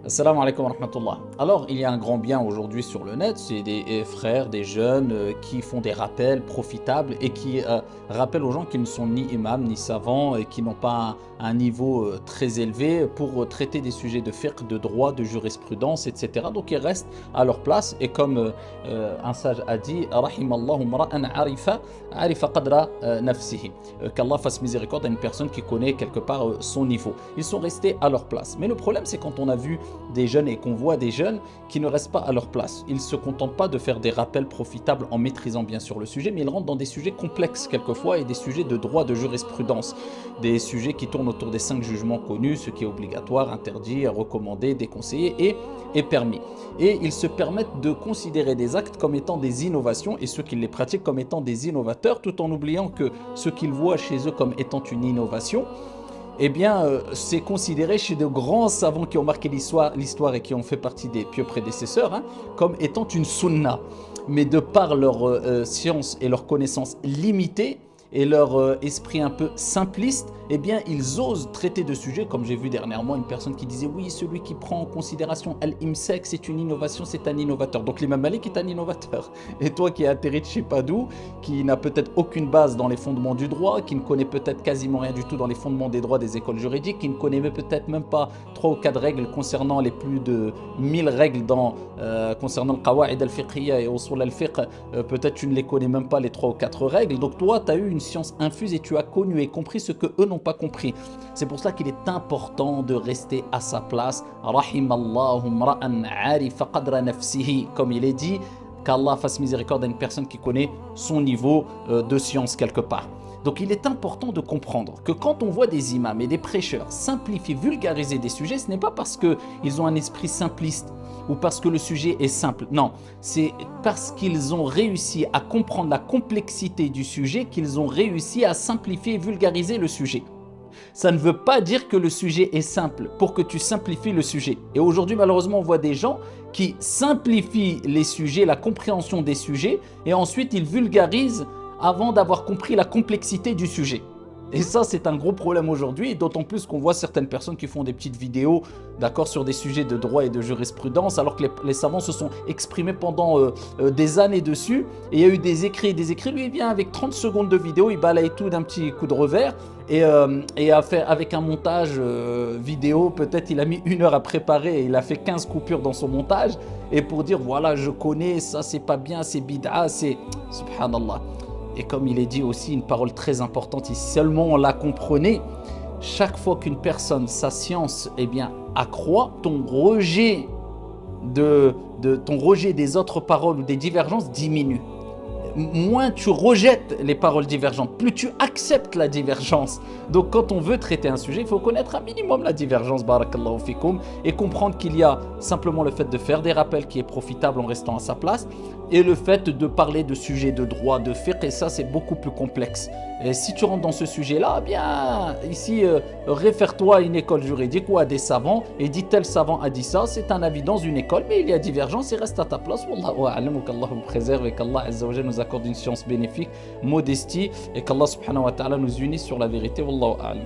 Assalamu alaikum wa rahmatullah. Alors, il y a un grand bien aujourd'hui sur le net, c'est des frères, des jeunes qui font des rappels profitables et qui rappellent aux gens qu'ils ne sont ni imams ni savants et qui n'ont pas un niveau très élevé pour traiter des sujets de fiqh, de droit, de jurisprudence, etc. Donc ils restent à leur place et comme un sage a dit, Rahimallahu mra'an arifa qadra nafsihi. Qu'Allah fasse miséricorde à une personne qui connaît quelque part son niveau. Ils sont restés à leur place. Mais le problème, c'est quand on a vu des jeunes et qu'on voit des jeunes qui ne restent pas à leur place. Ils ne se contentent pas de faire des rappels profitables en maîtrisant bien sûr le sujet, mais ils rentrent dans des sujets complexes quelquefois et des sujets de droit, de jurisprudence. Des sujets qui tournent autour des 5 jugements connus, ce qui est obligatoire, interdit, recommandé, déconseillé et permis. Et ils se permettent de considérer des actes comme étant des innovations et ceux qui les pratiquent comme étant des innovateurs, tout en oubliant que ce qu'ils voient chez eux comme étant une innovation, eh bien, c'est considéré chez de grands savants qui ont marqué l'histoire et qui ont fait partie des pieux prédécesseurs, hein, comme étant une sunna. Mais de par leur science et leur connaissance limitée et leur esprit un peu simpliste, eh bien, ils osent traiter de sujets, comme j'ai vu dernièrement une personne qui disait oui, celui qui prend en considération Al-Imsak, c'est une innovation, c'est un innovateur. Donc l'imam Malik est un innovateur. Et toi qui es atterri de je sais pas d'où, qui n'a peut-être aucune base dans les fondements du droit, qui ne connaît peut-être quasiment rien du tout dans les fondements des droits des écoles juridiques, qui ne connaît peut-être même pas 3 ou 4 règles concernant les plus de 1000 règles concernant le qawa'id al-fiqhiyya et usul al-fiqh, peut-être tu ne les connais même pas les 3 ou 4 règles. Donc toi, tu as eu une science infuse et tu as connu et compris ce que eux n'ont pas compris. C'est pour ça qu'il est important de rester à sa place. Rahimallahu mra'an arifa qadra nafsihi, comme il est dit, qu'Allah fasse miséricorde à une personne qui connaît son niveau de science quelque part. Donc il est important de comprendre que quand on voit des imams et des prêcheurs simplifier, vulgariser des sujets, ce n'est pas parce qu'ils ont un esprit simpliste ou parce que le sujet est simple. Non, c'est parce qu'ils ont réussi à comprendre la complexité du sujet qu'ils ont réussi à simplifier et vulgariser le sujet. Ça ne veut pas dire que le sujet est simple pour que tu simplifies le sujet. Et aujourd'hui, malheureusement, on voit des gens qui simplifient les sujets, la compréhension des sujets, et ensuite ils vulgarisent avant d'avoir compris la complexité du sujet. Et ça, c'est un gros problème aujourd'hui, d'autant plus qu'on voit certaines personnes qui font des petites vidéos, d'accord, sur des sujets de droit et de jurisprudence, alors que les savants se sont exprimés pendant des années dessus, et il y a eu des écrits et des écrits. Lui, il vient avec 30 secondes de vidéo, il balaye tout d'un petit coup de revers, et a fait avec un montage vidéo, peut-être il a mis 1 heure à préparer, et il a fait 15 coupures dans son montage, et pour dire, voilà, je connais, ça c'est pas bien, c'est bid'a, c'est... Subhanallah. Et comme il est dit aussi, une parole très importante, si seulement on la comprenait, chaque fois qu'une personne, sa science, eh bien, accroît, ton rejet des autres paroles ou des divergences diminue. Moins tu rejettes les paroles divergentes, plus tu acceptes la divergence. Donc quand on veut traiter un sujet, il faut connaître un minimum la divergence, barakallahu fikoum, et comprendre qu'il y a simplement le fait de faire des rappels qui est profitable en restant à sa place, et le fait de parler de sujets de droit, de fiqh, et ça c'est beaucoup plus complexe. Et si tu rentres dans ce sujet-là, eh bien ici, réfère-toi à une école juridique ou à des savants, et dis tel savant a dit ça, c'est un avis dans une école, mais il y a divergence, et reste à ta place. Wallahu a'lam, qu'Allah vous préserve et qu'Allah azza wa jalla nous accorde une science bénéfique, modestie, et qu'Allah subhanahu wa ta'ala nous unisse sur la vérité. Wallahu a'lam.